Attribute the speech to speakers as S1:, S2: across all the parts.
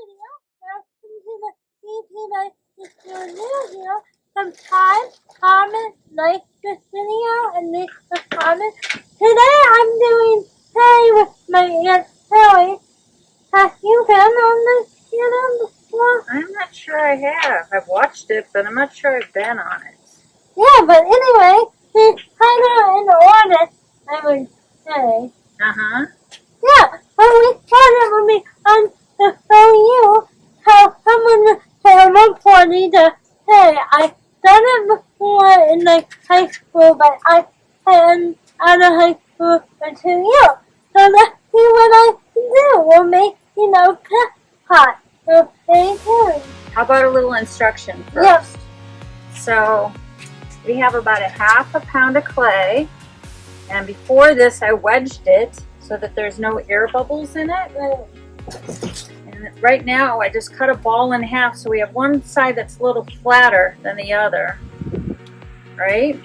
S1: video. Welcome to the YouTube. If you're new here, subscribe, comment, like this video, and leave a comment. Today I'm doing play with my Aunt Sally. Have you been on this channel before?
S2: I'm not sure I have. I've watched it, but I'm not sure I've been on it.
S1: Yeah, but anyway, it's kind of in order, I would say.
S2: Uh-huh.
S1: Yeah, when we started with me on to show you how someone cerebral pottery to say. I done it before in like high school, but I hadn't out of high school for 2 years. So let's see what I can do. We'll make, test pot. So stay tuned.
S2: How about a little instruction first?
S1: Yes.
S2: So we have about a ½ pound of clay, and before this I wedged it so that there's no air bubbles in it. And right now I just cut a ball in half so we have one side that's a little flatter than the other. Right?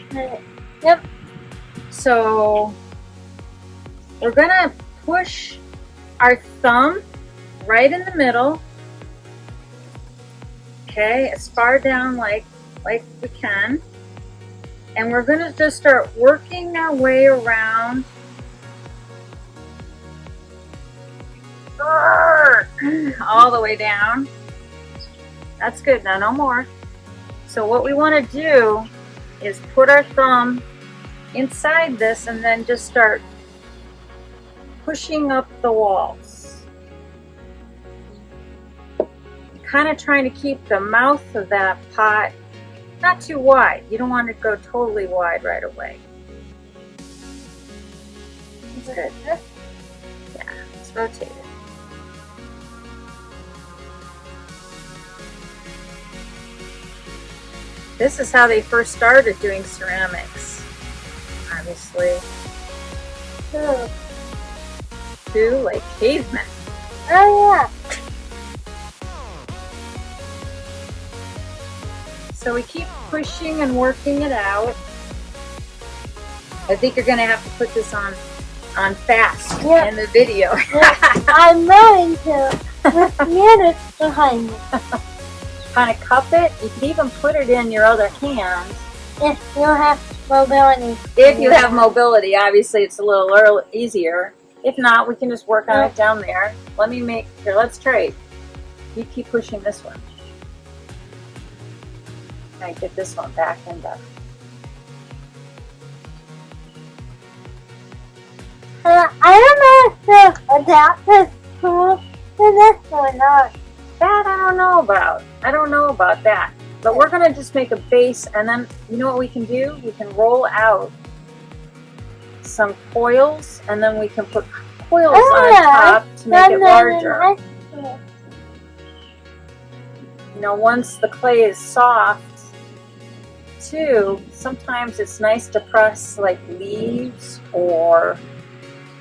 S1: Yep.
S2: So we're gonna push our thumb right in the middle. Okay, as far down like we can. And we're gonna just start working our way around. All the way down. That's good. Now no more. So what we want to do is put our thumb inside this and then just start pushing up the walls. Kind of trying to keep the mouth of that pot not too wide. You don't want it to go totally wide right away. That's good. Yeah, let's rotate it. This is how they first started doing ceramics, obviously. Do like cavemen.
S1: Oh yeah.
S2: So we keep pushing and working it out. I think you're gonna have to put this on fast in the video.
S1: I'm going to. With music behind me.
S2: Kind of cup it. You can even put it in your other hand.
S1: If you have mobility.
S2: If you have mobility, obviously it's a little easier. If not, we can just work on it down there. Here, let's try. You keep pushing this one. I get this one back and up.
S1: I don't know if the adapter tool to this or not.
S2: That I don't know about. I don't know about that. But we're going to just make a base, and then you know what we can do? We can roll out some coils, and then we can put coils on top to make it larger. You know, once the clay is soft, too, sometimes it's nice to press like leaves or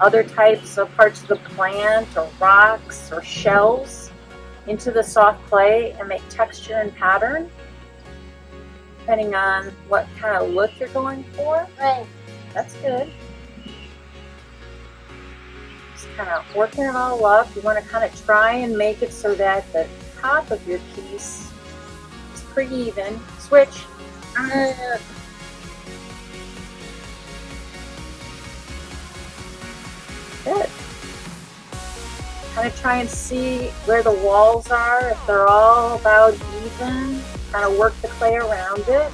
S2: other types of parts of the plant or rocks or shells into the soft clay and make texture and pattern depending on what kind of look you're going for.
S1: Right.
S2: That's good. Just kind of working it all up. You want to kind of try and make it so that the top of your piece is pretty even. Switch. Good. Kind of try and see where the walls are, if they're all about even. Kind of work the clay around it.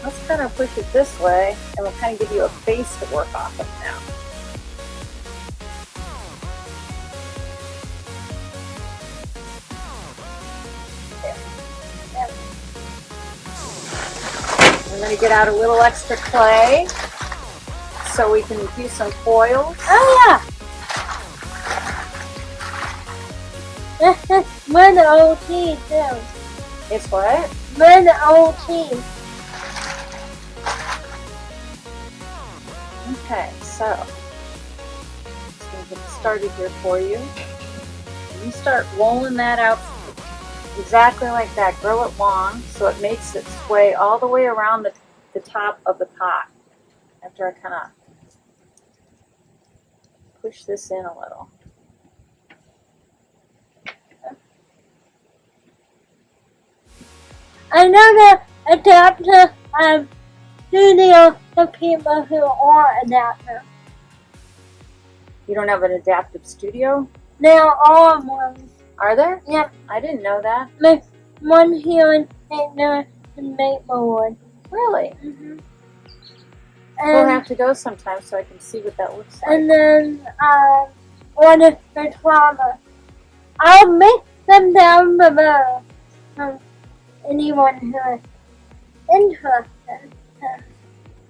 S2: Let's kind of push it this way, and we'll kind of give you a base to work off of now. We're going to get out a little extra clay so we can do some coils.
S1: Oh yeah! This is with the OT too.
S2: It's what?
S1: With the OT.
S2: Okay, so let's going to get started here for you. You start rolling that out exactly like that. Grill it long so it makes it sway all the way around the top of the pot. after I kind of push this in a little.
S1: I know the adapter studio for people who are adapters.
S2: You don't have an adaptive studio?
S1: There are ones.
S2: Are there?
S1: Yep.
S2: I didn't know that.
S1: There's one here in St. Louis and Maplewood.
S2: Really?
S1: Mm-hmm.
S2: We'll have to go sometime so I can see what that looks like.
S1: And then one is for trauma. I'll make them down below for anyone who is interested.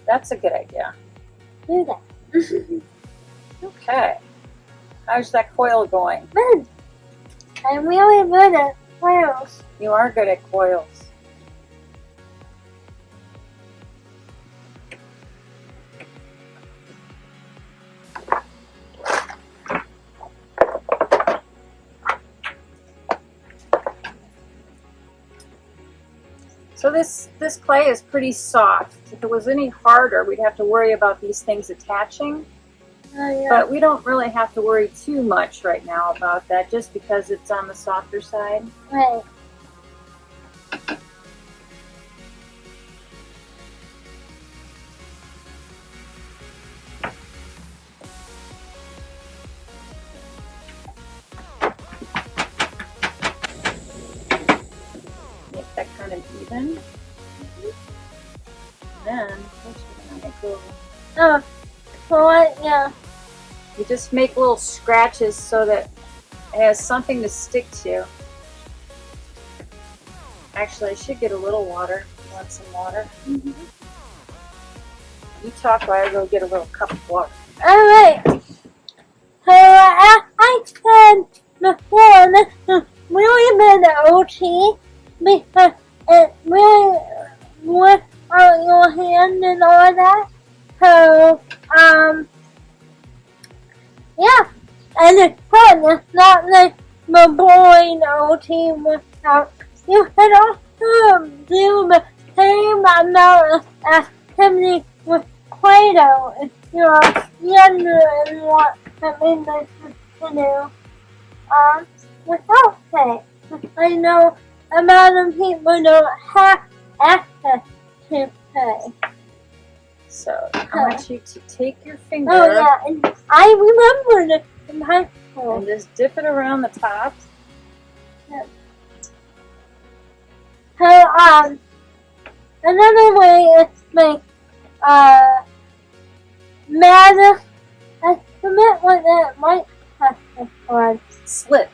S2: That's a good idea.
S1: Do that.
S2: Okay. How's that coil going?
S1: Good. I'm really good at coils.
S2: You are good at coils. So this clay is pretty soft. If it was any harder, we'd have to worry about these things attaching.
S1: Yeah.
S2: But we don't really have to worry too much right now about that, just because it's on the softer side.
S1: Right.
S2: Make that kind of even. Then, first we're going to go.
S1: Oh, so what? Yeah.
S2: You just make little scratches so that it has something to stick to. Actually, I should get a little water. You want some water?
S1: Mm-hmm.
S2: You talk while I go get a little cup of water.
S1: Alright. So I said before, this is really been OT because it really works out your hand and all that. So, yeah. And it's fun. It's not like the boring OT workout. You can also do the same amount of activity with Play-Doh if you're younger and want something to do without pay. I know a lot of people don't have access to pay.
S2: So I want you to take your finger
S1: Oh yeah, and I remember this in high school.
S2: and just dip it around the top.
S1: Yeah. So another way is like matter. I forget what that white stuff is called.
S2: Slip.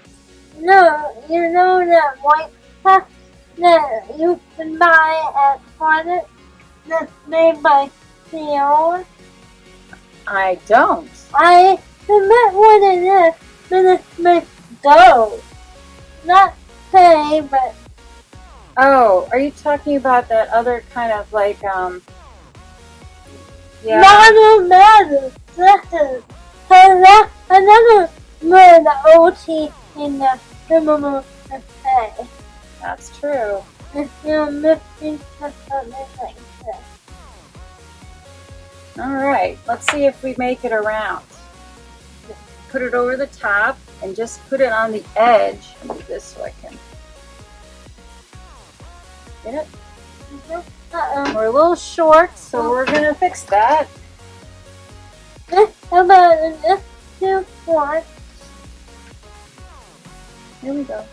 S1: No, you know that white stuff that you can buy at Target that's made by Seoul?
S2: I don't.
S1: I forget what it is, but it's made dough. Not clay, but
S2: Oh, are you talking about that other kind of like yeah.
S1: matter. This is so that's another word OT in the criminal pay.
S2: That's true.
S1: If you're missing something like this.
S2: All right, let's see if we make it around. Put it over the top and just put it on the edge. I'll do this so I can get it. We're a little short, so we're gonna fix that.
S1: How about this two parts?
S2: Here we go.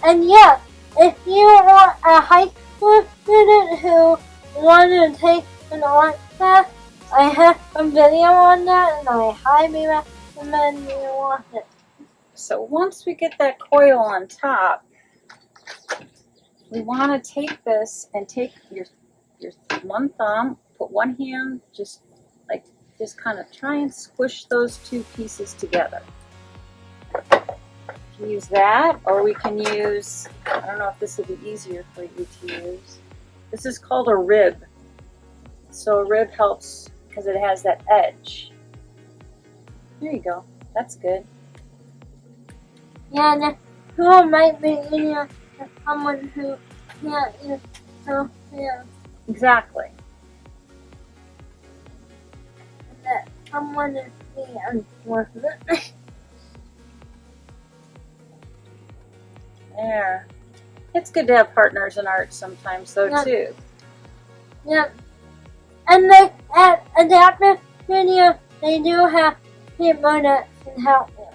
S1: And yeah, if you are a high school student who wanted to take an art class, I have a video on that and I highly recommend you watch it.
S2: So once we get that coil on top, we want to take this and take your one thumb, put one hand, just kind of try and squish those two pieces together. We can use that, or we can use, I don't know if this would be easier for you to use. This is called a rib. So a rib helps because it has that edge. There you go. That's good.
S1: Yeah, the tool might be easier for someone who can't use both hands.
S2: Exactly.
S1: someone to be unfortunate.
S2: There. It's good to have partners in art sometimes, though,
S1: Yeah.
S2: too.
S1: Yep. And they, at Adaptive Studio, they do have people that can help you.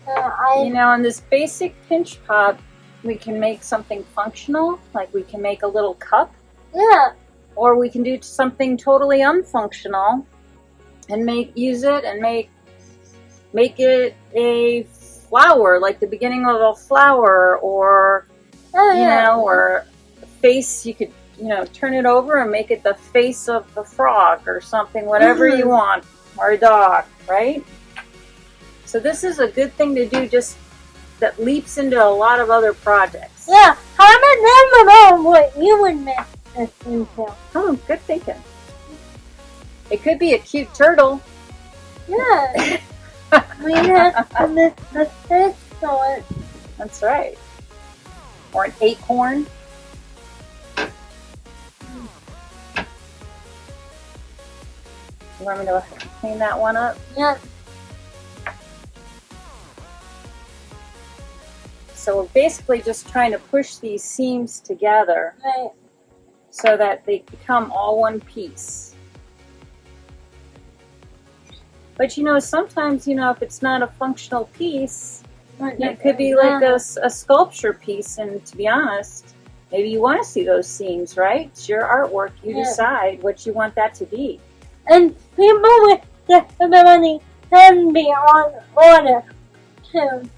S1: So
S2: You know, in this basic pinch pop, we can make something functional, like we can make a little cup,
S1: yeah,
S2: or we can do something totally unfunctional and use it and make it a flower, like the beginning of a flower, or you know, or a face. You could, you know, turn it over and make it the face of the frog or something, whatever you want, or a dog, right? So this is a good thing to do, just that leaps into a lot of other projects.
S1: Yeah, comment down below what you would make this into.
S2: Oh, good thinking. It could be a cute turtle.
S1: Yeah. We have the fish for it.
S2: That's right. Or an acorn. You want me to clean that one up?
S1: Yeah.
S2: So we're basically just trying to push these seams together
S1: Right.
S2: so that they become all one piece. But you know, sometimes, you know, if it's not a functional piece, it could be like a sculpture piece, and to be honest, maybe you want to see those seams, right? It's your artwork. You decide what you want that to be.
S1: And people with disability can be on order too.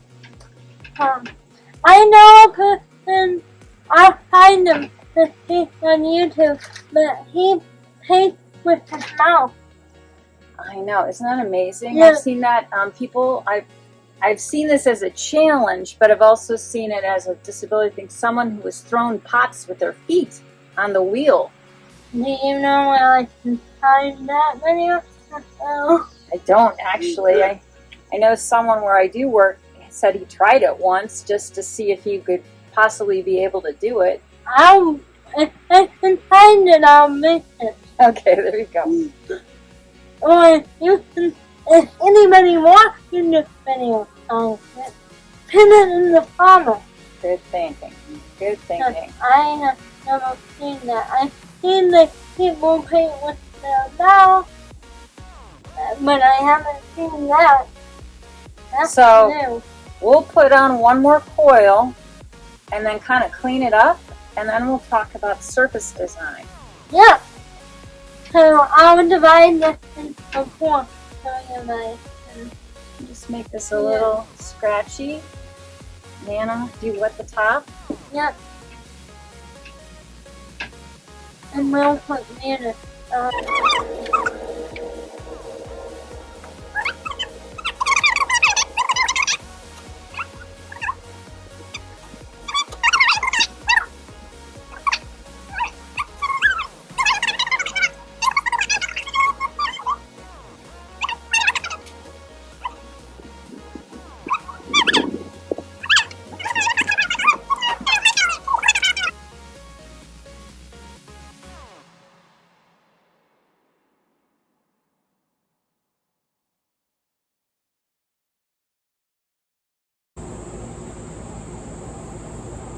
S1: I know a person, I'll find him to see on YouTube, but he paints with his mouth.
S2: I know, isn't that amazing?
S1: Yeah.
S2: I've seen that I've seen this as a challenge, but I've also seen it as a disability thing. Someone who has thrown pots with their feet on the wheel.
S1: Do you know where I can find that video? Oh.
S2: I don't actually. I know someone where I do work said he tried it once just to see if he could possibly be able to do it.
S1: If I can find it, I'll make it.
S2: Okay, there you go.
S1: Or you can, if anybody wants in this video, pin it in the comments.
S2: Good thinking. Good thinking.
S1: I have never seen that. I've seen the people paint with their mouth, but I haven't seen that. That's
S2: So,
S1: new.
S2: we'll put on one more coil and then kind of clean it up, and then we'll talk about surface design.
S1: Yeah. So I'll divide this into four. So you guys can.
S2: Just make this a little scratchy. Nana, do you wet the top?
S1: Yep. And we'll put Nana.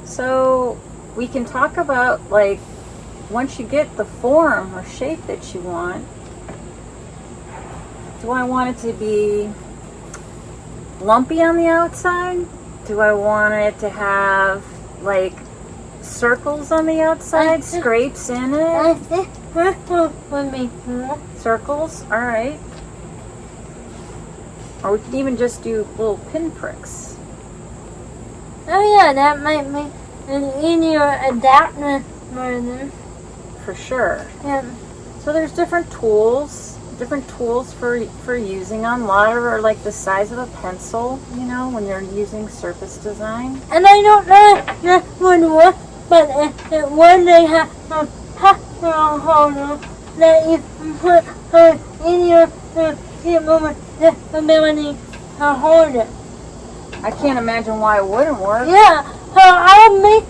S2: So we can talk about, like, once you get the form or shape that you want, do I want it to be lumpy on the outside? Do I want it to have, like, circles on the outside, scrapes in
S1: I
S2: it?
S1: think circles would be cool.
S2: Circles, all right. Or we can even just do little pinpricks.
S1: Oh yeah, that might make an easier adaptive version.
S2: For sure.
S1: Yeah.
S2: So there's different tools for using them. A lot of them are like the size of a pencil, you know, when you're using surface design.
S1: And I don't know if this would work, but it would. They have a pencil holder that you can put in your people with disability to hold it.
S2: I can't imagine why it wouldn't work.
S1: Yeah, so I'll make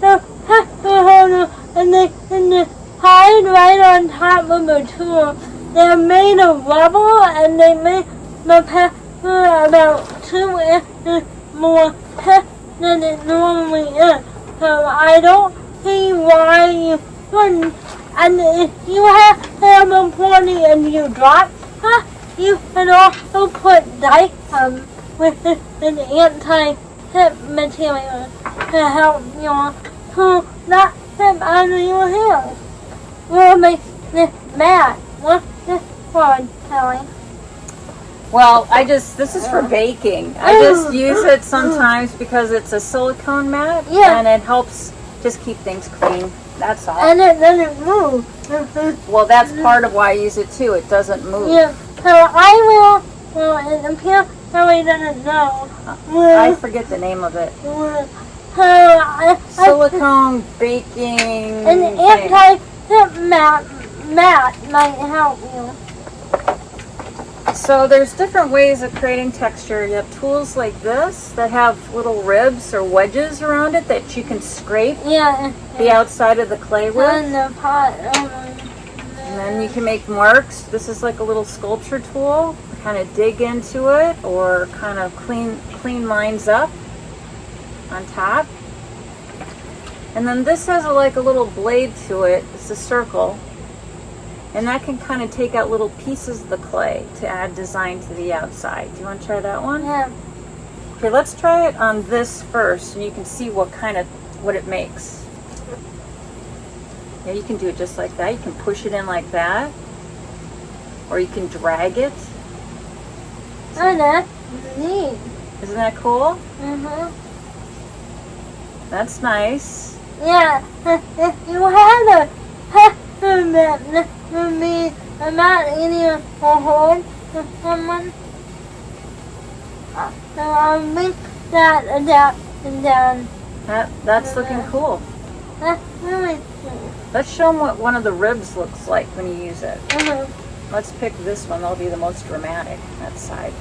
S1: the pencil holder and they can just hide made right on top of the tool. They're made of rubber and they make the pepper about 2 inches more thick than it normally is. So I don't see why you couldn't. And if you have cerebral palsy and you drop her, you can also put dicum with an anti-slip material to help you pull that slip out of your hair. We'll make this mat. What's this for, Kelly?
S2: Well, this is for baking. I just use it sometimes because it's a silicone mat, and it helps just keep things clean. That's all.
S1: And it doesn't move.
S2: Well, that's part of why I use it too. It doesn't move.
S1: Yeah, so I will, it appears Kelly doesn't know.
S2: I forget the name of it. Silicone baking.
S1: An anti-slip mat might help you.
S2: So there's different ways of creating texture. You have tools like this that have little ribs or wedges around it that you can scrape the outside of the clay with.
S1: And the pot.
S2: And then you can make marks. This is like a little sculpture tool. Kind of dig into it or kind of clean lines up on top. And then this has like a little blade to it. It's a circle. And that can kind of take out little pieces of the clay to add design to the outside. Do you want to try that one?
S1: Yeah.
S2: Okay, let's try it on this first, and you can see what it makes. Yeah, you can do it just like that. You can push it in like that, or you can drag it.
S1: Oh, that's neat.
S2: Isn't that cool?
S1: Mhm.
S2: That's nice.
S1: Yeah. You had a peppermint. I'm not eating a hold to someone. So I'll link that down.
S2: That's looking cool.
S1: That's really cool.
S2: Let's show them what one of the ribs looks like when you use it.
S1: Mhm.
S2: Let's pick this one. That'll be the most dramatic, that side.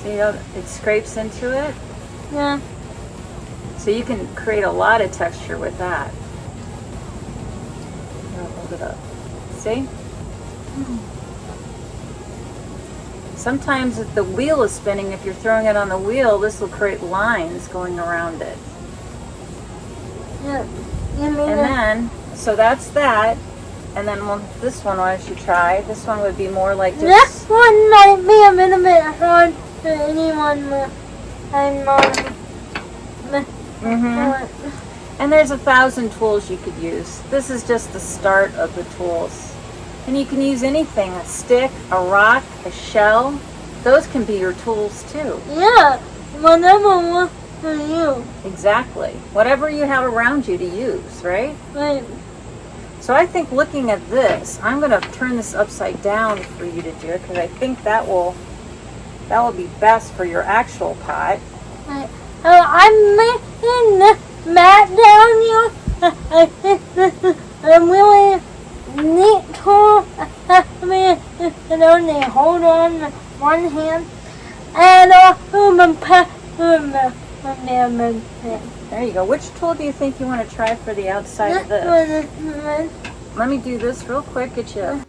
S2: See how it scrapes into it?
S1: Yeah.
S2: So you can create a lot of texture with that. I'll hold it up. See? Sometimes if the wheel is spinning, if you're throwing it on the wheel, this will create lines going around it.
S1: Yeah. You mean
S2: And then, so that's that. And then this one, why don't you try? This one would be more like
S1: this
S2: just...
S1: one might be a little bit hard for anyone with
S2: And there's 1,000 tools you could use. This is just the start of the tools. And you can use anything, a stick, a rock, a shell. Those can be your tools too.
S1: Yeah, whatever works for you.
S2: Exactly. Whatever you have around you to use, right?
S1: Right.
S2: So I think looking at this, I'm going to turn this upside down for you to do it because I think that will be best for your actual pot.
S1: Right. I'm making this mat down here. I think this is a really neat tool. You can only hold on with one hand. And
S2: There you go. Which tool do you think you want to try for the outside of this? Let me do this real quick at you.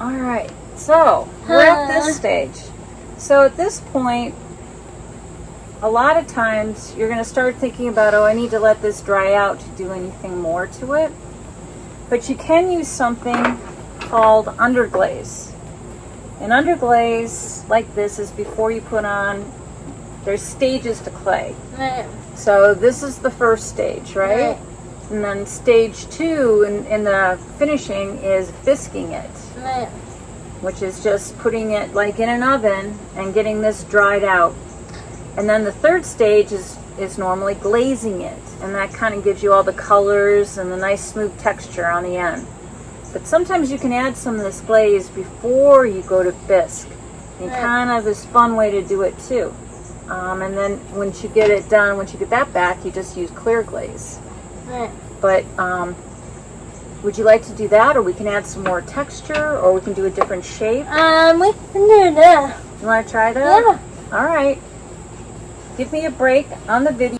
S2: Alright, so we're at this stage. So at this point, a lot of times you're going to start thinking about, oh, I need to let this dry out to do anything more to it. But you can use something called underglaze. An underglaze like this is before you put on, there's stages to clay.
S1: Right.
S2: So this is the first stage, right?
S1: Right.
S2: And then stage 2 in the finishing is bisquing it.
S1: Right.
S2: Which is just putting it like in an oven and getting this dried out. And then the third stage is normally glazing it, and that kind of gives you all the colors and the nice smooth texture on the end. But sometimes you can add some of this glaze before you go to bisque, and kind of this fun way to do it too. And then once you get it done, once you get that back, you just use clear glaze.
S1: Right.
S2: But would you like to do that, or we can add some more texture, or we can do a different shape?
S1: We can do that.
S2: You want to try that?
S1: Yeah.
S2: All right. Give me a break on the video.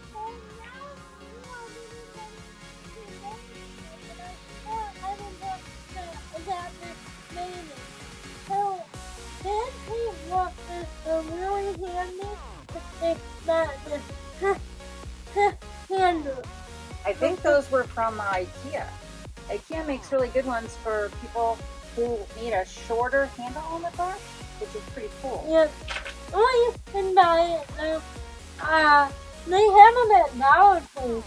S2: I think those were from IKEA. IKEA makes really good ones for people who need a shorter handle on the brush, which is pretty cool.
S1: Yeah. Or you can buy it now. They have them at Dollar Tree.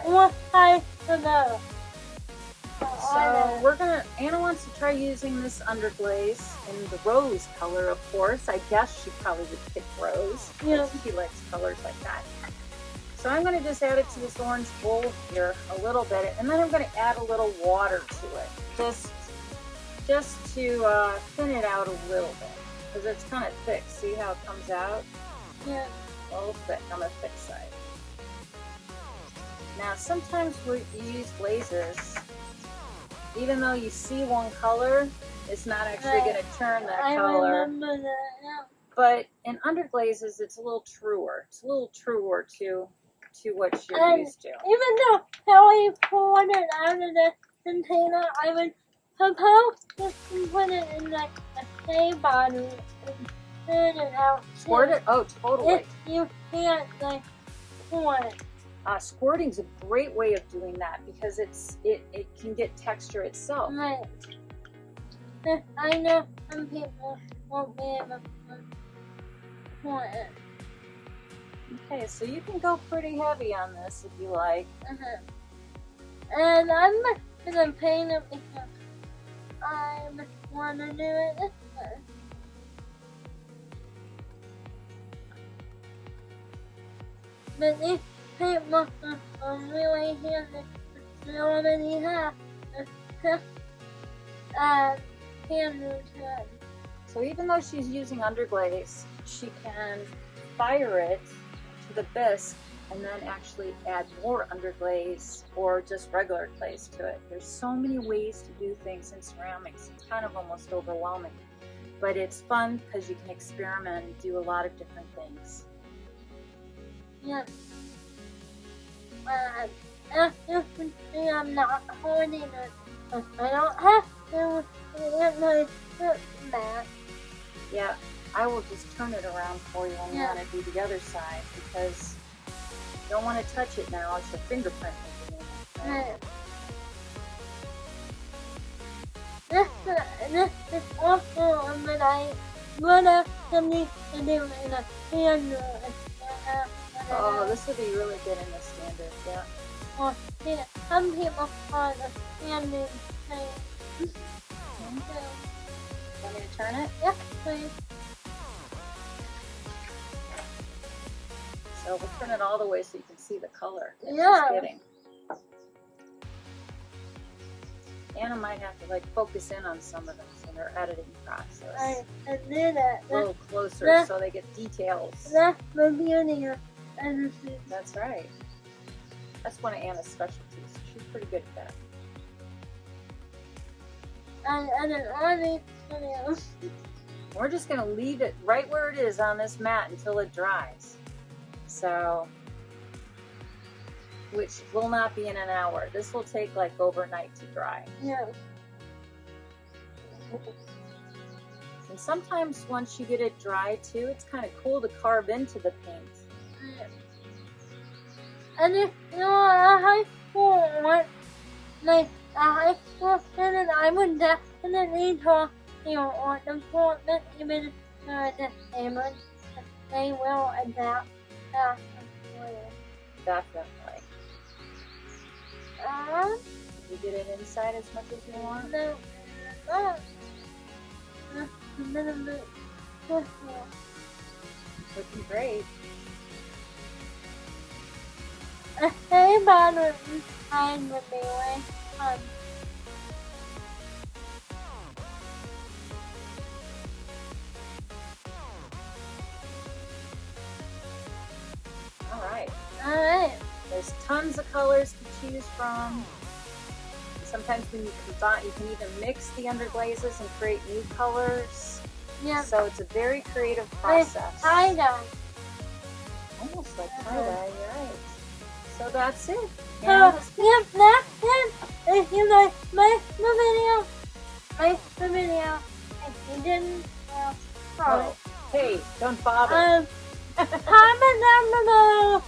S1: What type of those?
S2: So Anna wants to try using this underglaze in the rose color, of course. I guess she probably would pick rose.
S1: Yeah.
S2: She likes colors like that. So I'm going to just add it to this orange bowl here a little bit, and then I'm going to add a little water to it, just to thin it out a little bit, because it's kind of thick. See how it comes out?
S1: Yeah.
S2: A little thick on the thick side. Now sometimes we use glazes, even though you see one color, it's not actually going to turn that color.
S1: I remember that, yeah.
S2: But in underglazes, it's a little truer. It's a little truer to what you're used to.
S1: Even though Kelly poured it out of the container, I would suppose to put it in like a clay bottle and turn it out.
S2: Squirt it? Oh, totally.
S1: If you can't like pour it.
S2: Squirting's a great way of doing that because it can get texture itself.
S1: Right. I know some people won't be able to pour it.
S2: Okay, so you can go pretty heavy on this if you like.
S1: And I'm gonna paint it because I want to do it this way. But these people are really handy. They already have handles to it.
S2: So even though she's using underglaze, she can fire it to the bisque and then actually add more underglaze or just regular glaze to it. There's so many ways to do things in ceramics. It's kind of almost overwhelming, but it's fun because you can experiment and do a lot of different things.
S1: Yeah. As you can see, I'm not holding it. I don't have to get my foot back.
S2: Yeah, I will just turn it around for you and want to do the other side because you don't want to touch it now. It's your fingerprint making it.
S1: Right. This is also but I would have something to do in a standard.
S2: Oh, this would be really good in the standard, yeah.
S1: Well, yeah, some people call it a standard thing.
S2: Want me to turn it?
S1: Yes, please.
S2: So we'll turn it all the way so you can see the color that
S1: Yeah.
S2: she's getting. Anna might have to like focus in on some of this in her editing process.
S1: I did it.
S2: A little closer so they get details.
S1: That's the beauty of editing.
S2: That's right. That's one of Anna's specialties. She's pretty good at that.
S1: I edit all these videos.
S2: We're just going to leave it right where it is on this mat until it dries. So, which will not be in an hour. This will take like overnight to dry.
S1: Yeah.
S2: And sometimes once you get it dry too, it's kind of cool to carve into the paint.
S1: And if you're a high school one, like a high school student, I would definitely talk to your art department, even disabled. They will adapt that for you.
S2: Definitely. You get it inside as much as you want?
S1: No, just a little bit.
S2: Looking great.
S1: Hey, bottom side would be way fun. Alright.
S2: There's tons of colors to choose from. Sometimes when you combine, you can even mix the underglazes and create new colors.
S1: Yeah.
S2: So it's a very creative process.
S1: Tie-dye.
S2: Almost like tie-dye, you're right. So that's it.
S1: So, that's it. If you like the video, If you didn't,
S2: Oh, hey, don't bother.
S1: Comment down below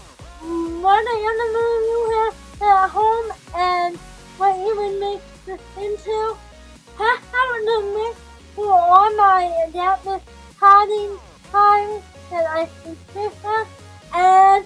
S1: what animal you have at home and what you would make this into. Have the link for all my adaptive potting times that I can pick up and